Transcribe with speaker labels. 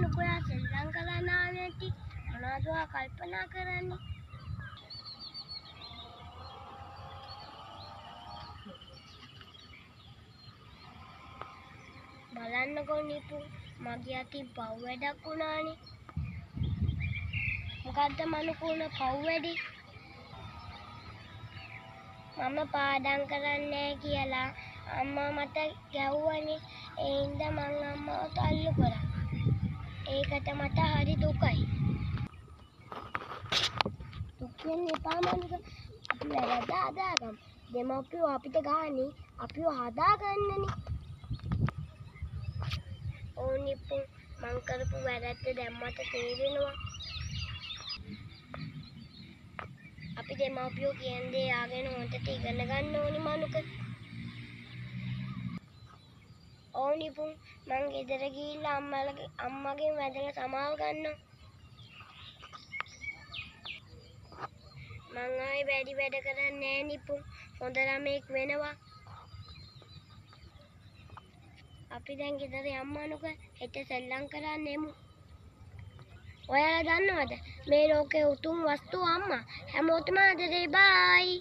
Speaker 1: නුකුලා සෙල්ලම් කරන්න ආවේ නැති මොනවද කල්පනා කරන්නේ? බලන්නකෝ නිපු මගේ අතින් පව් වැඩක් වුණානේ. මොකද්ද මනුකුණ පව් වැඩි? මම පාඩම් කරන්නේ කියලා අම්මා මට ගැව්වනේ. ඒ හින්දා මං අම්මාව තල්ලු කරා. ඒකට මට හරි දුකයි. දුක් වෙන්න එපා මනුක. අපි වැරද්ද හදාගමු. දෙමව්පියෝ අපිට ගානේ අපිව හදාගන්නනේ. ඕනිපු මං කරපු වැරද්ද දැන් මට තේරෙනවා. අපි දෙමව්පියෝ කියන දේ ආගෙන හොඳට ඉගෙන ගන්න ඕනි මනුක. ඕනිපු මං ගෙදර ගිහිල්ලා අම්මගෙන් වැඳලා සමාව ගන්නවා. මං ආයේ වැඩි වැඩ කරන්නේ නෑ නිපු. හොඳ ළමෙක් වෙනවා. අපි දැන් ගෙදර යමු අනුක. හෙට සෙල්ලම් කරන්න එමු. ඔයාලා දන්නවද මේ ලෝකේ උතුම් වස්තුව අම්මා. හැමෝටම ආදරේ බයි.